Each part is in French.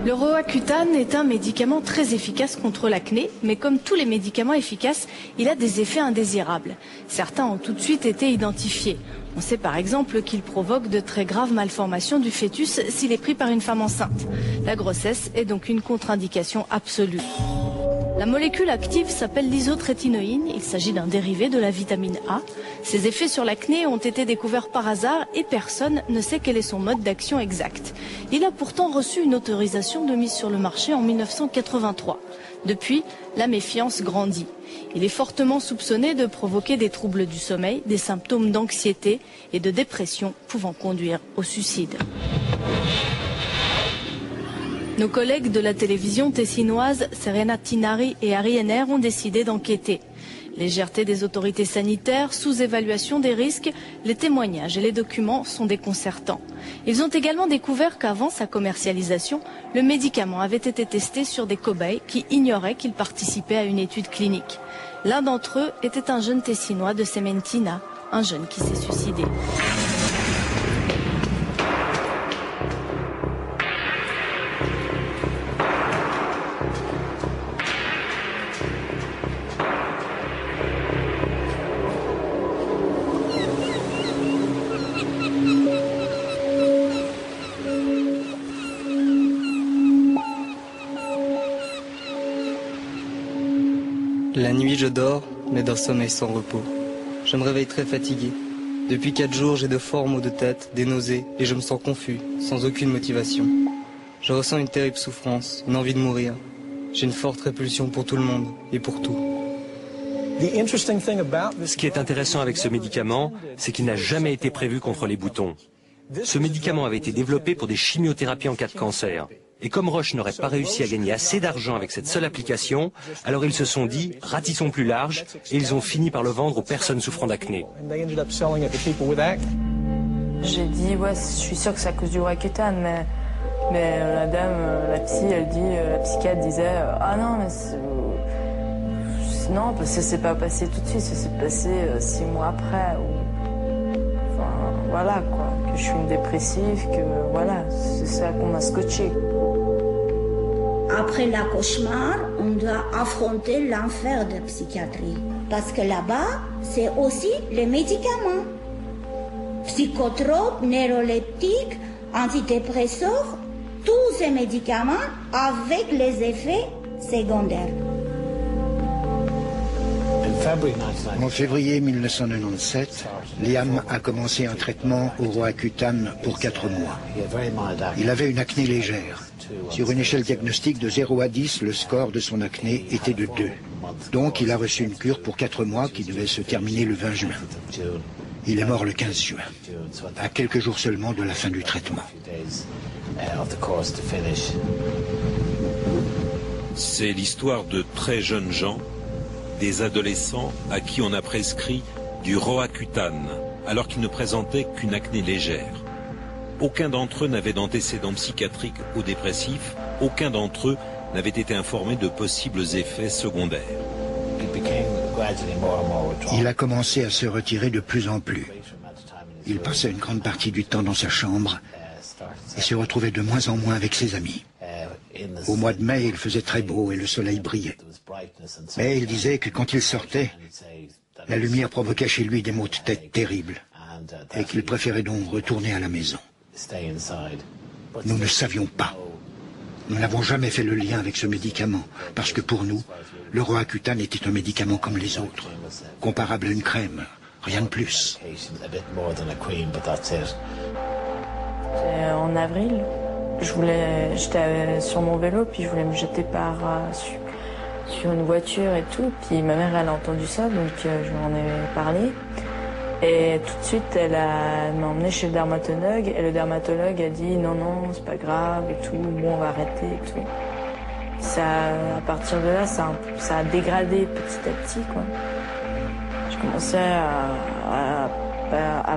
Le Roaccutane est un médicament très efficace contre l'acné, mais comme tous les médicaments efficaces, il a des effets indésirables. Certains ont tout de suite été identifiés. On sait par exemple qu'il provoque de très graves malformations du fœtus s'il est pris par une femme enceinte. La grossesse est donc une contre-indication absolue. La molécule active s'appelle l'isotrétinoïne. Il s'agit d'un dérivé de la vitamine A. Ses effets sur l'acné ont été découverts par hasard et personne ne sait quel est son mode d'action exact. Il a pourtant reçu une autorisation de mise sur le marché en 1983. Depuis, la méfiance grandit. Il est fortement soupçonné de provoquer des troubles du sommeil, des symptômes d'anxiété et de dépression pouvant conduire au suicide. Nos collègues de la télévision tessinoise, Serena Tinari et Harry Henner, ont décidé d'enquêter. Légèreté des autorités sanitaires, sous-évaluation des risques, les témoignages et les documents sont déconcertants. Ils ont également découvert qu'avant sa commercialisation, le médicament avait été testé sur des cobayes qui ignoraient qu'il participait à une étude clinique. L'un d'entre eux était un jeune tessinois de Sementina, un jeune qui s'est suicidé. La nuit, je dors, mais d'un sommeil sans repos. Je me réveille très fatigué. Depuis 4 jours, j'ai de forts maux de tête, des nausées, et je me sens confus, sans aucune motivation. Je ressens une terrible souffrance, une envie de mourir. J'ai une forte répulsion pour tout le monde, et pour tout. Ce qui est intéressant avec ce médicament, c'est qu'il n'a jamais été prévu contre les boutons. Ce médicament avait été développé pour des chimiothérapies en cas de cancer. Et comme Roche n'aurait pas réussi à gagner assez d'argent avec cette seule application, alors ils se sont dit, ratissons plus large, et ils ont fini par le vendre aux personnes souffrant d'acné. J'ai dit, ouais, je suis sûre que c'est à cause du Roaccutane, mais la dame, la psychiatre disait, ah non, mais non, parce que c'est pas passé tout de suite, ça s'est passé 6 mois après. Enfin, voilà, quoi, que je suis une dépressive, que voilà, c'est ça qu'on m'a scotché. Après la cauchemar, on doit affronter l'enfer de psychiatrie. Parce que là-bas, c'est aussi les médicaments. Psychotropes, neuroleptiques, antidépresseurs, tous ces médicaments avec les effets secondaires. En février 1997, Liam a commencé un traitement au Roaccutane pour 4 mois. Il avait une acné légère. Sur une échelle diagnostique de 0 à 10, le score de son acné était de 2. Donc il a reçu une cure pour 4 mois qui devait se terminer le 20 juin. Il est mort le 15 juin, à quelques jours seulement de la fin du traitement. C'est l'histoire de très jeunes gens, des adolescents à qui on a prescrit du Roaccutane, alors qu'ils ne présentaient qu'une acné légère. Aucun d'entre eux n'avait d'antécédents psychiatriques ou dépressifs, aucun d'entre eux n'avait été informé de possibles effets secondaires. Il a commencé à se retirer de plus en plus. Il passait une grande partie du temps dans sa chambre et se retrouvait de moins en moins avec ses amis. Au mois de mai, il faisait très beau et le soleil brillait. Mais il disait que quand il sortait, la lumière provoquait chez lui des maux de tête terribles et qu'il préférait donc retourner à la maison. Nous ne savions pas. Nous n'avons jamais fait le lien avec ce médicament, parce que pour nous, le Roaccutane était un médicament comme les autres, comparable à une crème, rien de plus. En avril, j'étais sur mon vélo, puis je voulais me jeter sur une voiture et tout, puis ma mère elle a entendu ça, donc je lui en ai parlé. Et tout de suite, elle m'a emmené chez le dermatologue, et le dermatologue a dit non, c'est pas grave et tout, bon, on va arrêter et tout. À partir de là, ça a dégradé petit à petit, quoi. Je commençais à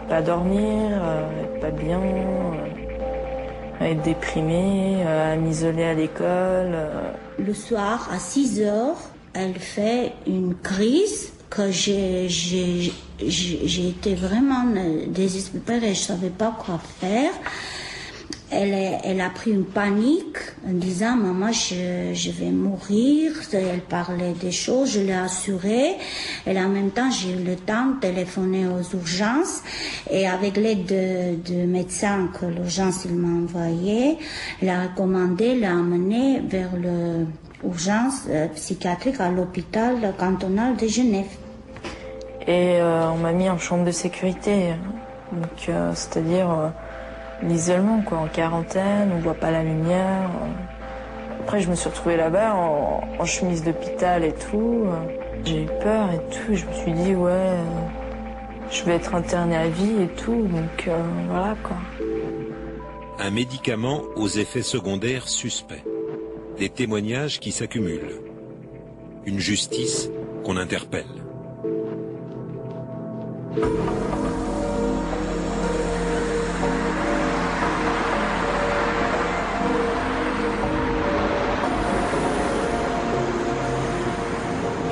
pas dormir, à être pas bien, à être déprimée, à m'isoler à l'école. Le soir, à 6 heures, elle fait une crise que j'ai été vraiment désespérée, je ne savais pas quoi faire. Elle a pris une panique en disant « Maman, je vais mourir ». Elle parlait des choses, je l'ai assurée. Et en même temps, j'ai eu le temps de téléphoner aux urgences. Et avec l'aide de médecin que l'urgence m'a envoyé, elle a recommandé de l'amener vers l'urgence psychiatrique à l'hôpital cantonal de Genève. Et on m'a mis en chambre de sécurité, donc c'est-à-dire l'isolement, quoi, en quarantaine, on voit pas la lumière. Après, je me suis retrouvée là-bas en chemise d'hôpital et tout. J'ai eu peur et tout. Je me suis dit, ouais, je vais être internée à vie et tout, donc voilà, quoi. Un médicament aux effets secondaires suspects. Des témoignages qui s'accumulent. Une justice qu'on interpelle.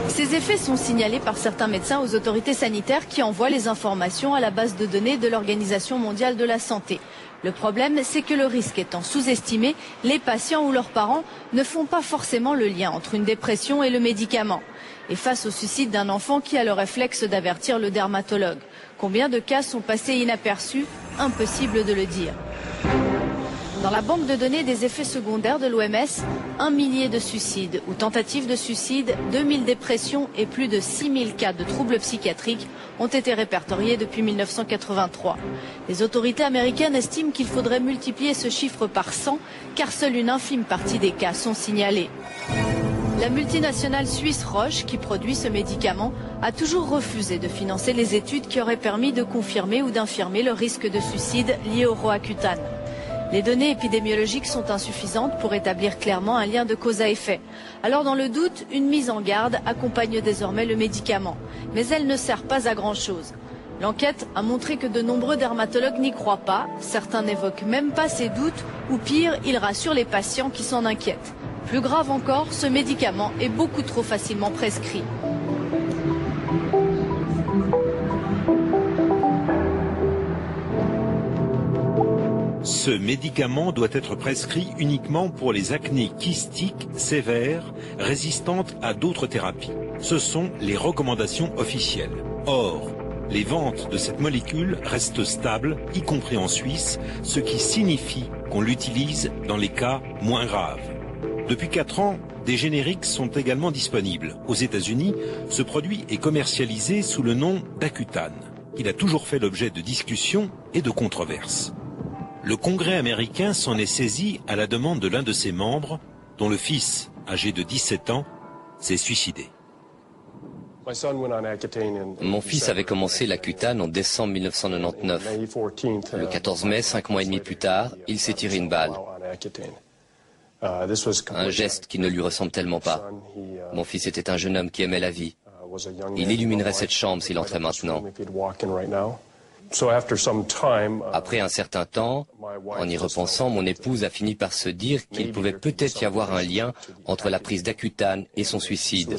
Ces effets sont signalés par certains médecins aux autorités sanitaires qui envoient les informations à la base de données de l'Organisation mondiale de la santé. Le problème, c'est que le risque étant sous-estimé, les patients ou leurs parents ne font pas forcément le lien entre une dépression et le médicament. Et face au suicide d'un enfant qui a le réflexe d'avertir le dermatologue, combien de cas sont passés inaperçus? Impossible de le dire. Dans la banque de données des effets secondaires de l'OMS, 1 millier de suicides ou tentatives de suicide, 2000 dépressions et plus de 6000 cas de troubles psychiatriques ont été répertoriés depuis 1983. Les autorités américaines estiment qu'il faudrait multiplier ce chiffre par 100 car seule une infime partie des cas sont signalés. La multinationale suisse Roche, qui produit ce médicament, a toujours refusé de financer les études qui auraient permis de confirmer ou d'infirmer le risque de suicide lié au Roaccutane. Les données épidémiologiques sont insuffisantes pour établir clairement un lien de cause à effet. Alors dans le doute, une mise en garde accompagne désormais le médicament. Mais elle ne sert pas à grand-chose. L'enquête a montré que de nombreux dermatologues n'y croient pas. Certains n'évoquent même pas ces doutes ou pire, ils rassurent les patients qui s'en inquiètent. Plus grave encore, ce médicament est beaucoup trop facilement prescrit. Ce médicament doit être prescrit uniquement pour les acnées kystiques sévères résistantes à d'autres thérapies. Ce sont les recommandations officielles. Or, les ventes de cette molécule restent stables, y compris en Suisse, ce qui signifie qu'on l'utilise dans les cas moins graves. Depuis 4 ans, des génériques sont également disponibles. Aux États-Unis, ce produit est commercialisé sous le nom d'Accutane. Il a toujours fait l'objet de discussions et de controverses. Le Congrès américain s'en est saisi à la demande de l'un de ses membres, dont le fils, âgé de 17 ans, s'est suicidé. Mon fils avait commencé l'Accutane en décembre 1999. Le 14 mai, 5 mois et demi plus tard, il s'est tiré une balle. Un geste qui ne lui ressemble tellement pas. Mon fils était un jeune homme qui aimait la vie. Il illuminerait cette chambre s'il entrait maintenant. Après un certain temps, en y repensant, mon épouse a fini par se dire qu'il pouvait peut-être y avoir un lien entre la prise d'Accutane et son suicide.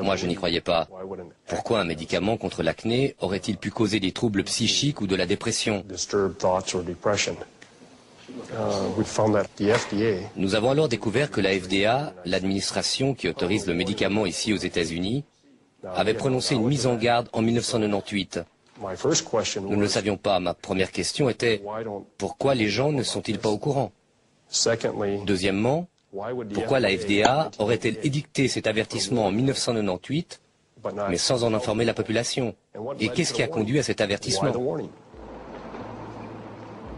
Moi, je n'y croyais pas. Pourquoi un médicament contre l'acné aurait-il pu causer des troubles psychiques ou de la dépression? Nous avons alors découvert que la FDA, l'administration qui autorise le médicament ici aux États-Unis, avait prononcé une mise en garde en 1998. Nous ne le savions pas. Ma première question était « Pourquoi les gens ne sont-ils pas au courant ?» Deuxièmement, pourquoi la FDA aurait-elle édicté cet avertissement en 1998, mais sans en informer la population? Et qu'est-ce qui a conduit à cet avertissement?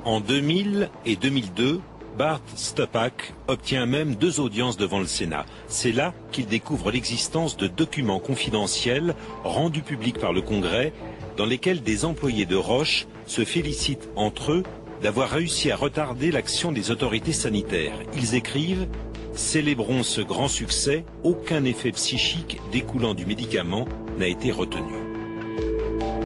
En 2000 et 2002, Bart Stupak obtient même 2 audiences devant le Sénat. C'est là qu'il découvre l'existence de documents confidentiels rendus publics par le Congrès, dans lesquels des employés de Roche se félicitent entre eux d'avoir réussi à retarder l'action des autorités sanitaires. Ils écrivent « Célébrons ce grand succès, aucun effet psychique découlant du médicament n'a été retenu ».